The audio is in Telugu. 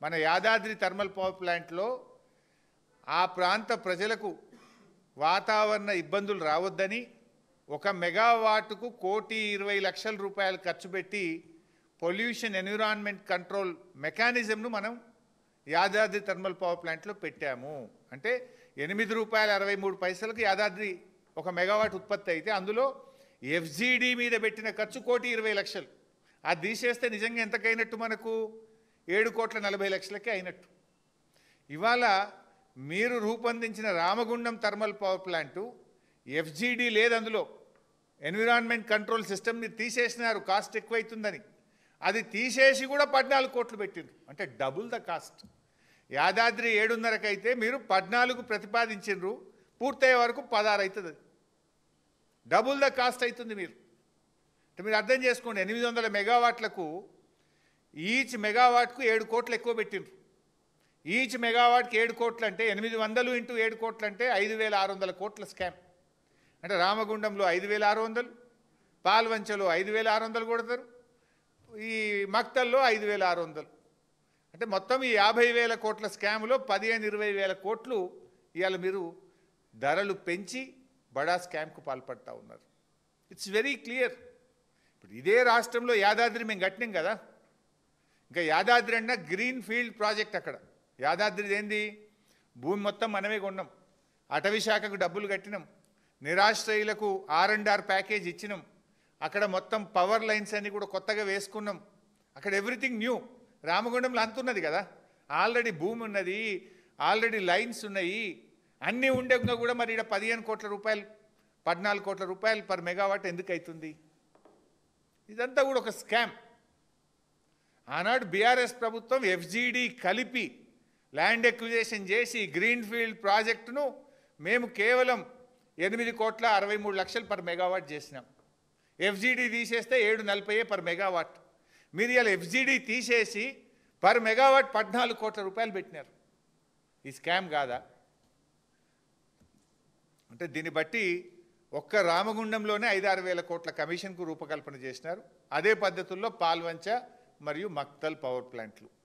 మన యాదాద్రి థర్మల్ పవర్ ప్లాంట్లో ఆ ప్రాంత ప్రజలకు వాతావరణ ఇబ్బందులు రావద్దని 1 మెగావాటుకు 1,20,00,000 రూపాయలు ఖర్చు పెట్టి పొల్యూషన్ ఎన్విరాన్మెంట్ కంట్రోల్ మెకానిజంను మనం యాదాద్రి థర్మల్ పవర్ ప్లాంట్లో పెట్టాము. అంటే ₹8.63కి యాదాద్రి 1 మెగావాట్ ఉత్పత్తి అయితే అందులో ఎఫ్జీడీ మీద పెట్టిన ఖర్చు 1,20,00,000. అది తీసేస్తే నిజంగా ఎంతకైనట్టు మనకు 7,40,00,000కే అయినట్టు. ఇవాళ మీరు రూపొందించిన రామగుండం థర్మల్ పవర్ ప్లాంటు ఎఫ్జీడీ లేదు, అందులో ఎన్విరాన్మెంట్ కంట్రోల్ సిస్టమ్ మీరు తీసేసినారు కాస్ట్ ఎక్కువైతుందని. అది తీసేసి కూడా 14 కోట్లు పెట్టిండ్రు, అంటే డబుల్ ద కాస్ట్. యాదాద్రి 7.5కి అయితే మీరు 14 ప్రతిపాదించిండ్రు, పూర్తయ్యే వరకు 16 అవుతుంది. డబుల్ ద కాస్ట్ అవుతుంది. అంటే మీరు అర్థం చేసుకోండి, 800 మెగావాట్లకు ఈచ్ మెగావాట్కు 7 కోట్లు ఎక్కువ పెట్టిండ్రు. ఈచ్ మెగావాట్కి 7 కోట్లు అంటే 800 ఇంటూ 7 కోట్లు అంటే 5,600 కోట్ల స్కామ్. అంటే రామగుండంలో 5,600, పాల్వంచలో 5,600 కొడతారు, ఈ మక్తల్లో 5,600. అంటే మొత్తం ఈ 50,000 కోట్ల స్కామ్లో 15-20,000 కోట్లు ఇవాళ మీరు ధరలు పెంచి బడా స్కామ్కు పాల్పడతా ఉన్నారు. It's very clear. ఇప్పుడు ఇదే రాష్ట్రంలో యాదాద్రి మేము కట్టినాం కదా, ఇంకా యాదాద్రి అన్న గ్రీన్ ఫీల్డ్ ప్రాజెక్ట్. అక్కడ యాదాద్రిది ఏంది, భూమి మొత్తం మనమే కొన్నాం, అటవీ శాఖకు డబ్బులు కట్టినాం, నిరాశ్రయులకు R&R ప్యాకేజ్ ఇచ్చినాం, అక్కడ మొత్తం పవర్ లైన్స్ అన్ని కూడా కొత్తగా వేసుకున్నాం. అక్కడ ఎవ్రీథింగ్ న్యూ. రామగుండంలో అంతున్నది కదా, ఆల్రెడీ భూమి ఉన్నది, ఆల్రెడీ లైన్స్ ఉన్నాయి, అన్నీ ఉండేగా కూడా మరి ఇక్కడ 15 కోట్ల రూపాయలు 14 కోట్ల రూపాయలు పర్ మెగావాట్ ఎందుకు అవుతుంది? ఇదంతా కూడా ఒక స్కామ్. ఆనాడు బీఆర్ఎస్ ప్రభుత్వం ఎఫ్జీడీ కలిపి ల్యాండ్ ఎక్విజేషన్ చేసి గ్రీన్ ఫీల్డ్ ప్రాజెక్టును మేము కేవలం 8,63,00,000 పర్ మెగావాట్ చేసినాం. ఎఫ్జీడీ తీసేస్తే 7,40 పర్ మెగావాట్. మీరు ఇలా ఎఫ్జీడీ తీసేసి పర్ మెగావాట్ 14 కోట్ల రూపాయలు పెట్టినారు. ఈ స్కామ్ కాదా? అంటే దీన్ని బట్టి ఒక్క రామగుండంలోనే 5-6 వేల కోట్ల కమిషన్కు రూపకల్పన చేసినారు. అదే పద్ధతుల్లో పాల్వంచ మరియు మక్తల్ పవర్ ప్లాంట్లు.